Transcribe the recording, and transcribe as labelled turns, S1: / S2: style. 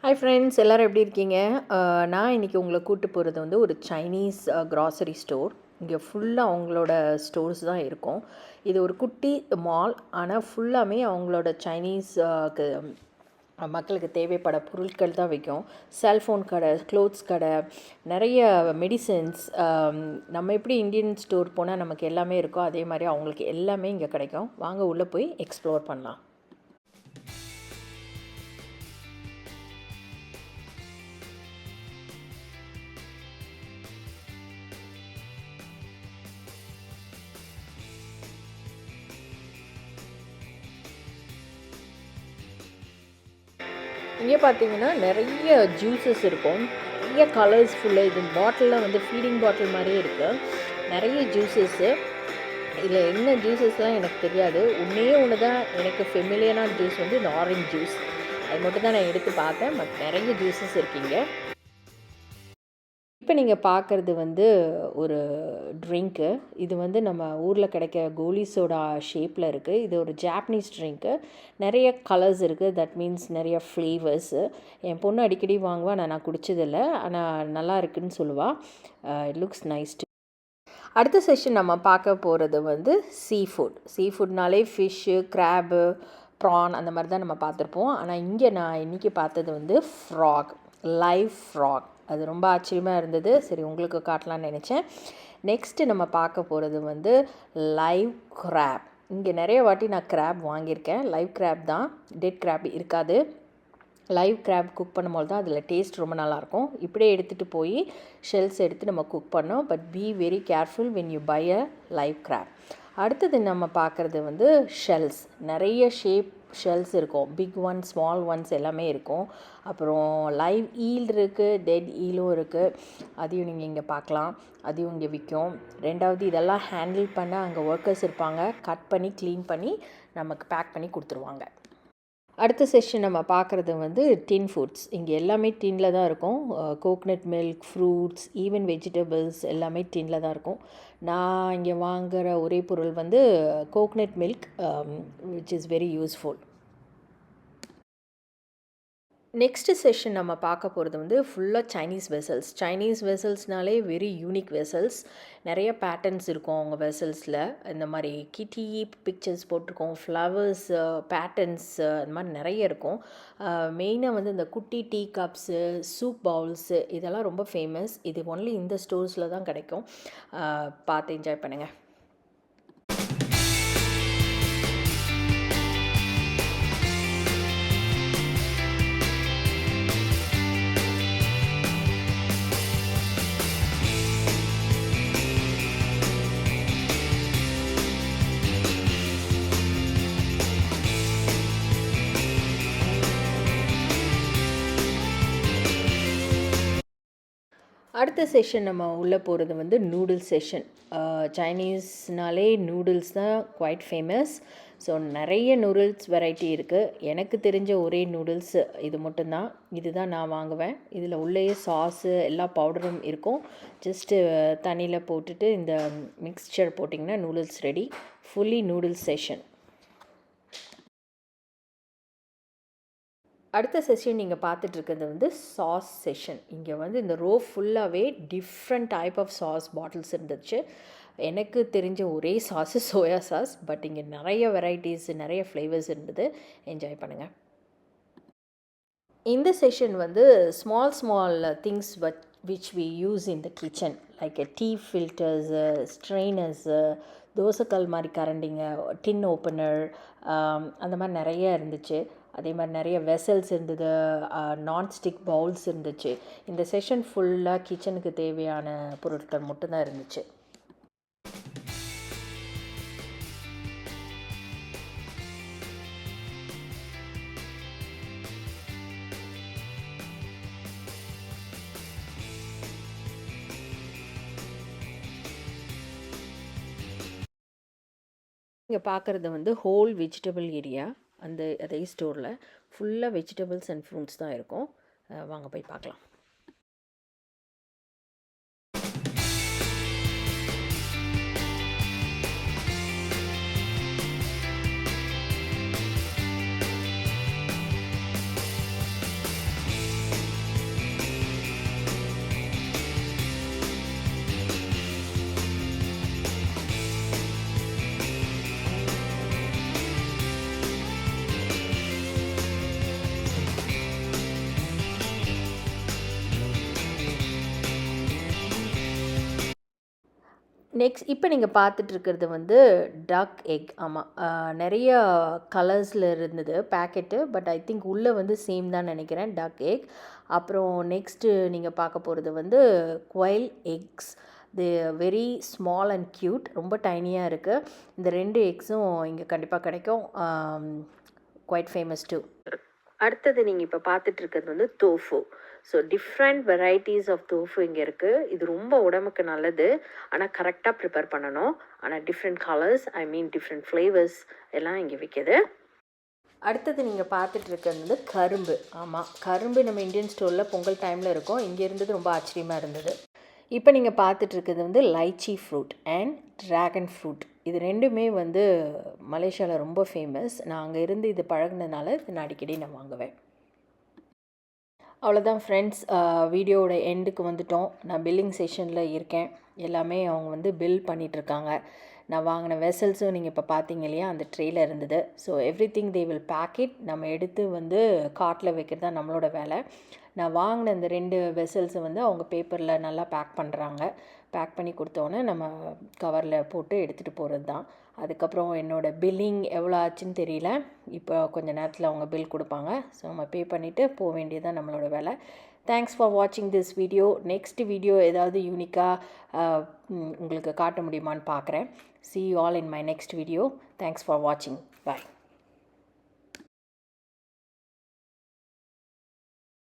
S1: Hi friends, எல்லோரும் எப்படி இருக்கீங்க? நான் இன்றைக்கி உங்களை கூப்பிட்டு போகிறது வந்து ஒரு சைனீஸ் க்ராசரி ஸ்டோர். இங்கே ஃபுல்லாக அவங்களோட ஸ்டோர்ஸ் தான் இருக்கும். இது ஒரு குட்டி மால், ஆனால் ஃபுல்லாமே அவங்களோட சைனீஸ் மக்களுக்கு தேவைப்பட பொருட்கள் தான் விற்கும். செல்ஃபோன் கடை, க்ளோத்ஸ் கடை, நிறைய மெடிசன்ஸ். நம்ம எப்படி இந்தியன் ஸ்டோர் போனால் நமக்கு எல்லாமே இருக்கோ, அதே மாதிரி அவங்களுக்கு எல்லாமே இங்கே கிடைக்கும். வாங்க உள்ளே போய் எக்ஸ்ப்ளோர் பண்ணலாம். இங்கே பார்த்தீங்கன்னா நிறைய ஜூஸஸ் இருக்கும். நிறைய கலர்ஸ்ஃபுல்லாக இது பாட்டிலில் வந்து ஃபீடிங் பாட்டில் மாதிரியே இருக்குது. நிறைய ஜூஸஸ்ஸு. இதில் என்ன ஜூஸஸ்லாம் எனக்கு தெரியாது. ஒன்று தான் எனக்கு ஃபெமிலியரான ஜூஸ் வந்து இந்த ஆரஞ்ச் ஜூஸ். அது மட்டும் தான் நான் எடுத்து பார்த்தேன். பட் நிறைய ஜூஸஸ் இருக்கீங்க. இப்போ நீங்கள் பார்க்குறது வந்து ஒரு ட்ரிங்க்கு. இது வந்து நம்ம ஊரில் கிடைக்க கோலி சோடா ஷேப்பில் இருக்குது. இது ஒரு ஜாப்பனீஸ் ட்ரிங்க்கு. நிறைய கலர்ஸ் இருக்குது. தட் மீன்ஸ் நிறைய ஃப்ளேவர்ஸு. என் பொண்ணு அடிக்கடி வாங்குவா. நான் குடித்ததில்லை, ஆனால் நல்லா இருக்குதுன்னு சொல்லுவாள். It looks nice. அடுத்த செஷன் நம்ம பார்க்க போகிறது வந்து சீ ஃபுட்னாலே ஃபிஷ்ஷு, கிராபு, ப்ரான் அந்த மாதிரி தான் நம்ம பார்த்துருப்போம். ஆனால் இங்கே நான் இன்றைக்கி பார்த்தது வந்து ஃப்ராக், லைவ் ஃப்ராக். அது ரொம்ப ஆச்சரியமாக இருந்தது. சரி, உங்களுக்கு காட்டலான்னு நினச்சேன். நெக்ஸ்ட்டு நம்ம பார்க்க போகிறது வந்து லைவ் கிராப். இங்கே நிறைய வாட்டி நான் கிராப் வாங்கியிருக்கேன். லைவ் கிராப் தான், டெட் கிராப் இருக்காது. லைவ் கிராப் குக் பண்ணும்போது தான் அதில் டேஸ்ட் ரொம்ப நல்லாயிருக்கும். இப்படியே எடுத்துகிட்டு போய் ஷெல்ஸ் எடுத்து நம்ம குக் பண்ணோம். But be very careful when you buy a live crab. அடுத்தது நம்ம பார்க்குறது வந்து ஷெல்ஸ். நிறைய ஷெல்ஸ் இருக்கும். பிக் ஒன், ஸ்மால் ஒன்ஸ் எல்லாமே இருக்கும். அப்புறம் லைவ் ஈல் இருக்குது, டெட் ஈலும் இருக்குது. அதையும் நீங்கள் இங்கே பார்க்கலாம். அதையும் இங்கே விற்கும். ரெண்டாவது, இதெல்லாம் ஹேண்டில் பண்ண அங்கே ஒர்க்கர்ஸ் இருப்பாங்க. கட் பண்ணி க்ளீன் பண்ணி நமக்கு பேக் பண்ணி கொடுத்துருவாங்க. அடுத்த செஷன் நம்ம பார்க்குறது வந்து டின் ஃபுட்ஸ். இங்கே எல்லாமே டின்னில் தான் இருக்கும். Coconut milk, fruits, even vegetables எல்லாமே டின்னில் தான் இருக்கும். நான் இங்கே வாங்குகிற ஒரே பொருள் வந்து coconut milk, which is very useful. Next session நம்ம பார்க்க போகிறது வந்து ஃபுல்லாக சைனீஸ் வெசல்ஸ்னாலே வெரி யூனிக் வெசல்ஸ். நிறைய பேட்டர்ன்ஸ் இருக்கும் அவங்க வெசல்ஸில். இந்த மாதிரி கிட்டி பிக்சர்ஸ் போட்டிருக்கோம், ஃப்ளவர்ஸ், பேட்டர்ன்ஸ், அந்த மாதிரி நிறைய இருக்கும். மெயினாக வந்து இந்த குட்டி டீ கப்ஸு, சூப் பவுல்ஸு இதெல்லாம் ரொம்ப ஃபேமஸ். இது ஒன்லி இந்த ஸ்டோர்ஸில் தான் கிடைக்கும். பார்த்து என்ஜாய் பண்ணுங்கள். அடுத்த செஷன் நம்ம உள்ளே போகிறது வந்து நூடுல்ஸ் செஷன். சைனீஸ்னாலே நூடுல்ஸ் தான் குவைட் ஃபேமஸ். ஸோ நிறைய நூடுல்ஸ் வெரைட்டி இருக்குது. எனக்கு தெரிஞ்ச ஒரே நூடுல்ஸ் இது மட்டும்தான். இதுதான் நான் வாங்குவேன். இதில் உள்ளேயே சாஸு எல்லா பவுடரும் இருக்கும். ஜஸ்ட்டு தண்ணியில் போட்டுட்டு இந்த மிக்ஸ்சர் போட்டிங்கன்னா noodles ready. Fully noodles session. அடுத்த செஷன் நீங்கள் பார்த்துட்ருக்கிறது வந்து சாஸ் செஷன். இங்கே வந்து இந்த ரோ ஃபுல்லாகவே different type of sauce bottles இருந்துச்சு. எனக்கு தெரிஞ்ச ஒரே சாஸு சோயா சாஸ். பட் இங்கே நிறைய வெரைட்டிஸ், நிறைய ஃப்ளேவர்ஸ் இருந்தது. என்ஜாய் பண்ணுங்கள். இந்த செஷன் வந்து small things which we use in the kitchen, like tea filters, strainers, தோசைக்கல் மாதிரி கரண்டிங்க, டின் ஓப்பனர், அந்த மாதிரி நிறைய இருந்துச்சு. அதே மாதிரி நிறைய வெசல்ஸ் இருந்தது, நான்ஸ்டிக் பவுல்ஸ் இருந்துச்சு. இந்த செஷன் ஃபுல்லாக கிச்சனுக்கு தேவையான பொருட்கள் மட்டும்தான் இருந்துச்சு. இங்கே பார்க்குறது வந்து ஹோல் வெஜிடபிள் ஏரியா. அதே ஸ்டோரில் ஃபுல்லாக வெஜிடபிள்ஸ் அண்ட் ஃப்ரூட்ஸ் தான் இருக்கும். வாங்க போய் பார்க்கலாம். நெக்ஸ்ட் இப்போ நீங்கள் பார்த்துட்ருக்கிறது வந்து டக் எக். ஆமாம், நிறைய கலர்ஸில் இருந்தது பேக்கெட்டு. பட் ஐ திங்க் உள்ளே வந்து சேம் தான் நினைக்கிறேன், டக் எக். அப்புறம் நெக்ஸ்ட்டு நீங்கள் பார்க்க போகிறது வந்து குவைல் எக்ஸ். இது வெரி ஸ்மால் அண்ட் க்யூட், ரொம்ப டைனியாக இருக்குது. இந்த 2 எக்ஸும் இங்கே கண்டிப்பாக கிடைக்கும். Quite famous too. அடுத்தது நீங்கள் இப்போ பார்த்துட்ருக்கிறது வந்து tofu. So different varieties of tofu இங்கே இருக்குது. இது ரொம்ப உடம்புக்கு நல்லது, ஆனால் கரெக்டாக ப்ரிப்பேர் பண்ணணும். ஆனால் டிஃப்ரெண்ட் கலர்ஸ், ஐ மீன் டிஃப்ரெண்ட் ஃப்ளேவர்ஸ் எல்லாம் இங்கே விற்கிது. அடுத்தது நீங்கள் பார்த்துட்ருக்கிறது வந்து கரும்பு. ஆமாம், கரும்பு நம்ம இந்தியன் ஸ்டோரில் பொங்கல் டைமில் இருக்கும். இங்கே இருந்தது ரொம்ப ஆச்சரியமாக இருந்தது. இப்போ நீங்கள் பார்த்துட்ருக்கிறது வந்து லைச்சி ஃப்ரூட் அண்ட் ட்ராகன் ஃப்ரூட். இது 2மே வந்து மலேசியாவில் ரொம்ப ஃபேமஸ். நான் அங்கே இருந்து இது பழகினதுனால இது நான் அடிக்கடி நான் வாங்குவேன். அவ்வளோதான் ஃப்ரெண்ட்ஸ், வீடியோவோட எண்டுக்கு வந்துட்டோம். நான் பில்லிங் செஷனில் இருக்கேன். எல்லாமே அவங்க வந்து பில் பண்ணிகிட்ருக்காங்க. நான் வாங்கின வெசல்ஸும் நீங்கள் இப்போ பார்த்தீங்க இல்லையா, அந்த ட்ரேயில் இருந்தது. So everything they will pack it. நம்ம எடுத்து வந்து கார்ட்டில் வைக்கிறது தான் நம்மளோட வேலை. நான் வாங்கின இந்த 2 வெசல்ஸை வந்து அவங்க பேப்பரில் நல்லா பேக் பண்ணுறாங்க. பேக் பண்ணி கொடுத்தோன்னே நம்ம கவரில் போட்டு எடுத்துகிட்டு போகிறது தான். அதுக்கப்புறம் என்னோடய பில்லிங் எவ்வளோ ஆச்சுன்னு தெரியல. இப்போ கொஞ்சம் நேரத்தில் அவங்க பில் கொடுப்பாங்க. ஸோ நம்ம பே பண்ணிவிட்டு போக வேண்டியது தான் நம்மளோட வேலை. தேங்க்ஸ் ஃபார் வாட்சிங் திஸ் வீடியோ. நெக்ஸ்ட் வீடியோ ஏதாவது யூனிக்காக உங்களுக்கு காட்ட முடியுமான்னு பார்க்குறேன். See you all in my next video. Thanks for watching. Bye.